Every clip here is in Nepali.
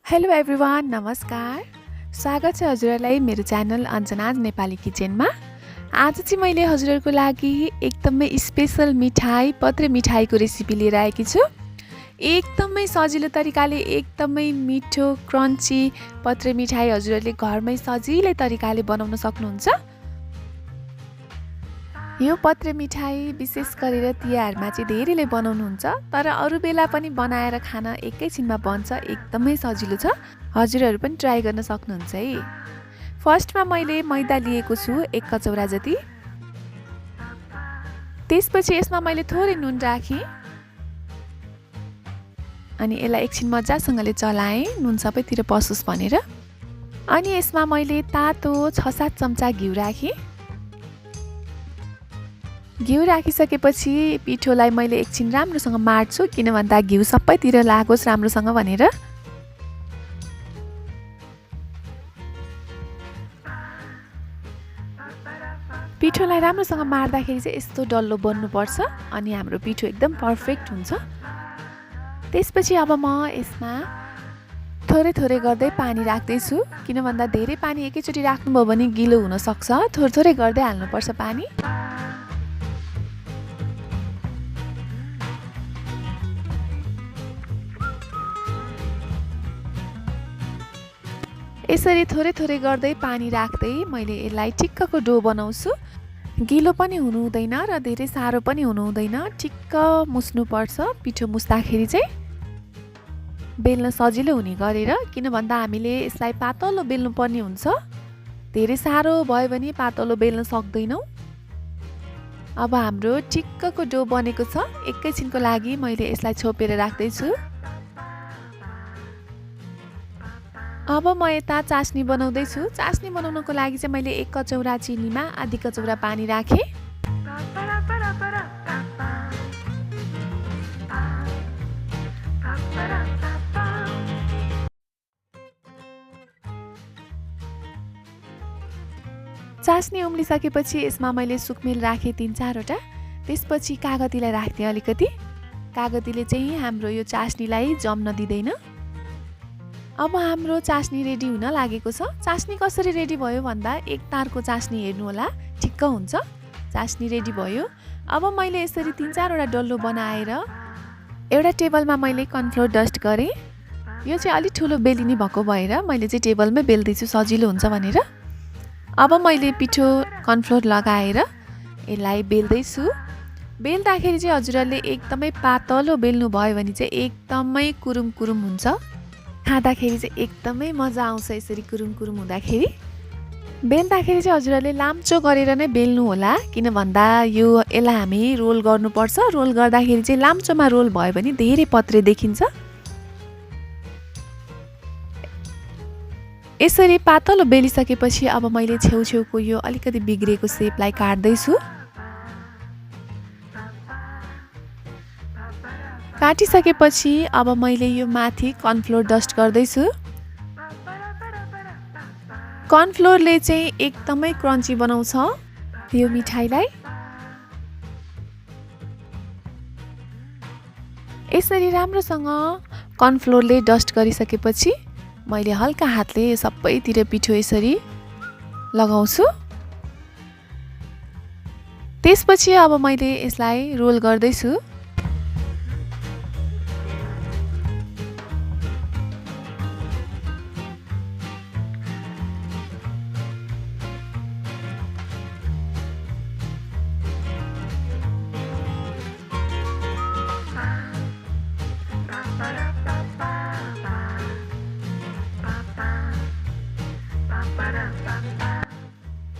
हेलो एभ्रिवान, नमस्कार। स्वागत छ हजुरहरूलाई मेरो च्यानल अञ्जनाज नेपाली किचनमा। आज चाहिँ मैले हजुरहरूको लागि एकदमै स्पेशल मिठाई पत्रे मिठाईको रेसिपी लिएर आएकी छु। एकदमै सजिलो तरिकाले एकदमै मिठो क्रन्ची पत्रे मिठाई हजुरहरूले घरमै सजिलै तरिकाले बनाउन सक्नुहुन्छ। यो पत्रे मिठाई विशेष गरेर तिहारमा चाहिँ धेरैले बनाउनुहुन्छ, तर अरू बेला पनि बनाएर खान एकैछिनमा बन्छ। एकदमै सजिलो छ, हजुरहरू पनि ट्राई गर्न सक्नुहुन्छ है। फर्स्टमा मैले मैदा लिएको छु 1 कचौरा जति। त्यसपछि यसमा मैले थोरै नुन राखेँ अनि यसलाई एकछिन मजासँगले चलाएँ, नुन सबैतिर पसोस् भनेर। अनि यसमा मैले तातो 6-7 चम्चा घिउ राखेँ। घिउ राखिसकेपछि पिठोलाई मैले एकछिन राम्रोसँग मार्छु, किन भन्दा घिउ सबैतिर लागोस् राम्रोसँग भनेर। पिठोलाई राम्रोसँग मार्दाखेरि चाहिँ यस्तो डल्लो बन्नुपर्छ अनि हाम्रो पिठो एकदम पर्फेक्ट हुन्छ। त्यसपछि अब म यसमा थोरै थोरै गर्दै पानी राख्दैछु, किन भन्दा धेरै पानी एकैचोटि राख्नुभयो भने गिलो हुन सक्छ। थोरै थोरै गर्दै हाल्नुपर्छ पानी। यसरी थोरै थोरै गर्दै पानी राख्दै मैले यसलाई ठिक्कको डो बनाउँछु। गिलो पनि हुनु हुँदैन र धेरै साह्रो पनि हुनु हुँदैन, ठिक्क मुस्नुपर्छ। पिठो मुस्दाखेरि चाहिँ बेल्न सजिलो हुने गरेर, किन भन्दा हामीले यसलाई पातलो बेल्नु पर्ने हुन्छ। धेरै साह्रो भयो भने पातलो बेल्न सक्दैनौँ। अब हाम्रो ठिक्कको डो बनेको छ। एकैछिनको लागि मैले यसलाई छोपेर राख्दैछु। अब म यता चास्नी बनाउँदैछु। चास्नी बनाउनको लागि चाहिँ मैले 1 कचौरा चिनीमा आधी कचौरा पानी राखेँ। चास्नी उम्लिसकेपछि यसमा मैले सुकमेल राखेँ 3-4वटा। त्यसपछि कागतीलाई राख्थेँ अलिकति। कागतीले चाहिँ हाम्रो यो चास्नीलाई जम्न दिँदैन। अब हाम्रो चास्नी रेडी हुन लागेको छ। चास्नी कसरी रेडी भयो भन्दा 1 तारको चास्नी हेर्नु होला, ठिक्क हुन्छ। चास्नी रेडी भयो। अब मैले यसरी 3-4वटा डल्लो बनाएर एउटा टेबलमा मैले कर्नफ्लोर डस्ट गरेँ। यो चाहिँ अलि ठुलो बेलिनी भएको भएर मैले चाहिँ टेबलमै बेल्दैछु, सजिलो हुन्छ भनेर। अब मैले पिठो कर्नफ्लोर लगाएर यसलाई बेल्दैछु। बेल्दाखेरि चाहिँ हजुरहरूले एकदमै पातलो बेल्नु भयो भने चाहिँ एकदमै कुरुम कुरुम हुन्छ। खाँदाखेरि चाहिँ एकदमै मजा आउँछ यसरी कुरुम कुरुम हुँदाखेरि। बेल्दाखेरि चाहिँ हजुरहरूले लाम्चो गरेर नै बेल्नु होला, किन भन्दा यसलाई हामी रोल गर्नुपर्छ। रोल गर्दाखेरि चाहिँ लाम्चोमा रोल भयो भने धेरै पत्रे देखिन्छ। यसरी पातलो बेलिसकेपछि अब मैले छेउछेउको यो अलिकति बिग्रेको सेपलाई काट्दैछु। काटिसकेपछि अब मैले यो माथि कर्नफ्लोर डस्ट गर्दैछु। कर्नफ्लोरले चाहिँ एकदमै क्रन्ची बनाउँछ यो मिठाईलाई। यसरी राम्रोसँग कर्नफ्लोरले डस्ट गरिसकेपछि मैले हल्का हातले सबैतिर पिठो यसरी लगाउँछु। त्यसपछि अब मैले यसलाई रोल गर्दैछु।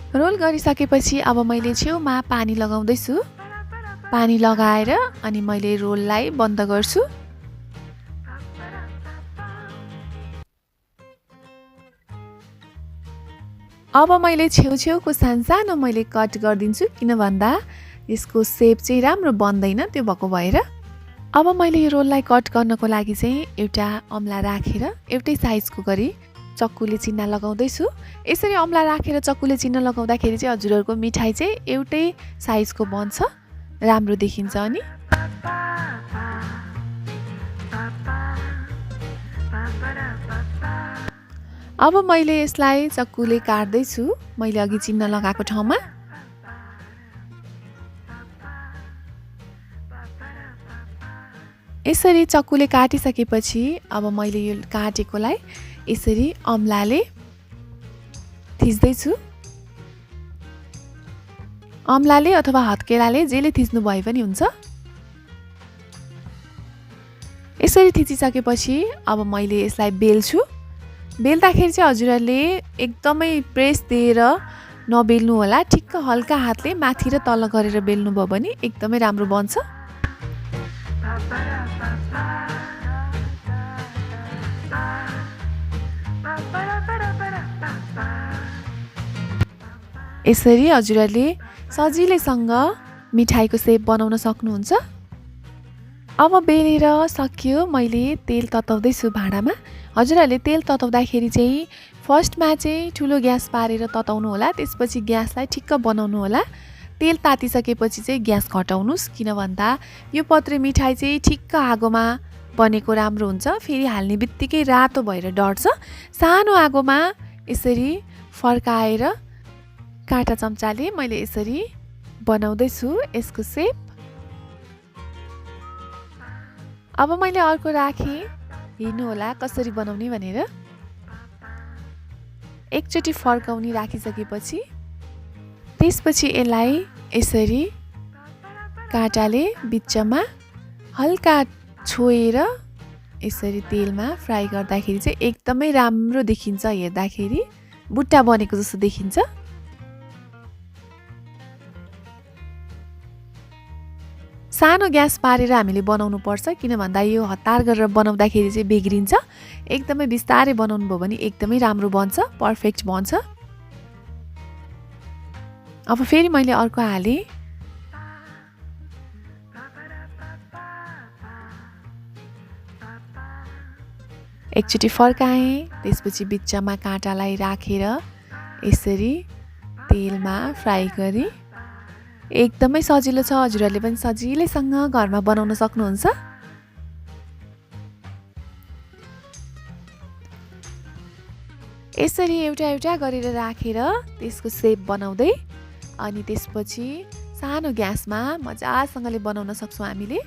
रोल गरिसकेपछि अब मैले छेउमा पानी लगाउँदैछु। पानी लगाएर अनि मैले रोललाई बन्द गर्छु। अब मैले छेउछेउको सानो मैले कट गरिदिन्छु, किन भन्दा यसको सेप चाहिँ राम्रो बन्दैन, त्यो भएको भएर। अब मैले यो रोललाई कट गर्नको लागि चाहिँ एउटा अम्ला राखेर एउटै साइजको गरी चक्कुले चिन्ह लगाउँदैछु। यसरी अम्ला राखेर चक्कुले चिन्ह लगाउँदाखेरि चाहिँ हजुरहरूको मिठाई चाहिँ एउटै साइजको बन्छ, राम्रो देखिन्छ। अनि अब मैले यसलाई चक्कुले काट्दैछु मैले अघि चिन्ह लगाएको ठाउँमा। यसरी चक्कुले काटिसकेपछि अब मैले यो काटेकोलाई यसरी अम्लाले थिच्दैछु। अम्लाले अथवा हत्केलाले जेले थिच्नु भए पनि हुन्छ। यसरी थिचिसकेपछि अब मैले यसलाई बेल्छु। बेल्दाखेरि चाहिँ हजुरहरूले एकदमै प्रेस दिएर नबेल्नु होला, ठिक्क हल्का हातले माथि र तल गरेर बेल्नुभयो भने एकदमै राम्रो बन्छ। यसरी हजुरहरूले सजिलैसँग मिठाईको सेप बनाउन सक्नुहुन्छ। अब बेलेर सकियो, मैले तेल तताउँदैछु भाँडामा। हजुरहरूले तेल तताउँदाखेरि चाहिँ फर्स्टमा चाहिँ ठुलो ग्यास पारेर तताउनु होला, त्यसपछि ग्यासलाई ठिक्क बनाउनु होला। तेल तातिसकेपछि चाहिँ ग्यास घटाउनुस्, किन भन्दा यो पत्रे मिठाई चाहिँ ठिक्क आगोमा बनेको राम्रो हुन्छ। फेरि हाल्ने बित्तिकै रातो भएर डढ्छ। सानो आगोमा यसरी फर्काएर काँटा चम्चाले मैले यसरी बनाउँदैछु यसको सेप। अब मैले अर्को राखेँ, हेर्नु होला कसरी बनाउने भनेर। एकचोटि फर्काउने राखिसकेपछि त्यसपछि यसलाई यसरी काँटाले बिचमा हल्का छोएर यसरी तेलमा फ्राई गर्दाखेरि चाहिँ एकदमै राम्रो देखिन्छ। हेर्दाखेरि बुट्टा बनेको जस्तो देखिन्छ। सानो ग्यास पारेर हामीले बनाउनु पर्छ, किन भन्दा यो हतार गरेर बनाउँदाखेरि चाहिँ बिग्रिन्छ। एकदमै बिस्तारै बनाउनु भयो भने एकदमै राम्रो बन्छ, पर्फेक्ट बन्छ। अब फेरि मैले अर्को हालेँ। एकचोटि फर्काएँ, त्यसपछि बिचमा काँटालाई राखेर यसरी तेलमा फ्राई गरेँ। एकदमै सजिलो छ, हजुरहरूले पनि सजिलैसँग घरमा बनाउन सक्नुहुन्छ। यसरी एउटा एउटा गरेर राखेर त्यसको सेप बनाउँदै अनि त्यसपछि सानो ग्यासमा मजासँगले बनाउन सक्छौँ हामीले।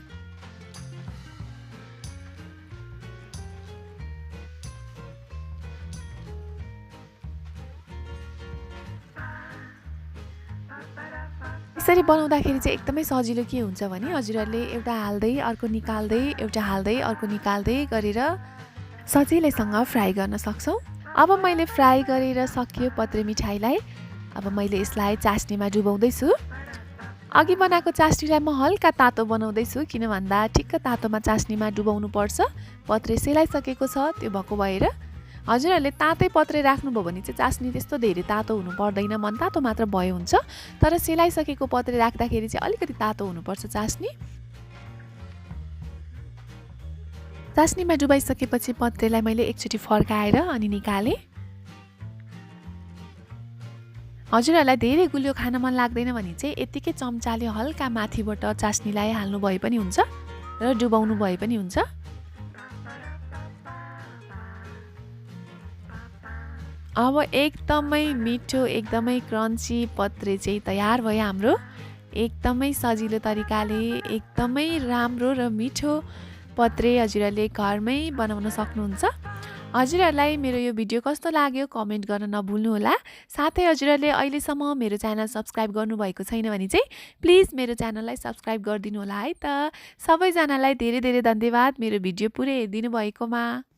यसरी बनाउँदाखेरि चाहिँ एकदमै सजिलो के हुन्छ भने हजुरहरूले एउटा हाल्दै अर्को निकाल्दै एउटा हाल्दै अर्को निकाल्दै गरेर सजिलैसँग फ्राई गर्न सक्छौँ। अब मैले फ्राई गरेर सकियो पत्रे मिठाईलाई। अब मैले यसलाई चास्नीमा डुबाउँदैछु। अघि बनाएको चास्नीलाई म हल्का तातो बनाउँदैछु, किन भन्दा ठिक्क तातोमा चास्नीमा डुबाउनु पर्छ। पत्रे सेलाइसकेको छ त्यो भएको भएर। हजुरहरूले तातै पत्रे राख्नुभयो भने चाहिँ चास्नी त्यस्तो धेरै तातो हुनु पर्दैन, मनतातो मात्र भए हुन्छ। तर सेलाइसकेको पत्रे राख्दाखेरि चाहिँ अलिकति तातो हुनुपर्छ चास्नी। चास्नीमा डुबाइसकेपछि पत्रेलाई मैले एकचोटि फर्काएर अनि निकालेँ। हजुरहरूलाई धेरै गुलियो खान मन लाग्दैन भने चाहिँ यतिकै चम्चाले हल्का माथिबाट चास्नीलाई हाल्नु भए पनि हुन्छ र डुबाउनु भए पनि हुन्छ। अब एकदमै मिठो एकदमै क्रन्ची पत्रे चाहिँ तयार भयो हाम्रो। एकदमै सजिलो तरिकाले एकदमै राम्रो र मिठो पत्रे हजुरहरूले घरमै बनाउन सक्नुहुन्छ। हजुरहरूलाई मेरो यो भिडियो कस्तो लाग्यो कमेन्ट गर्न नभुल्नुहोला। साथै हजुरहरूले अहिलेसम्म मेरो च्यानल सब्स्क्राइब गर्नुभएको छैन भने चाहिँ प्लिज मेरो च्यानललाई सब्स्क्राइब गरिदिनु होला है त। सबैजनालाई धेरै धेरै धन्यवाद मेरो भिडियो पुरै हेरिदिनु भएकोमा।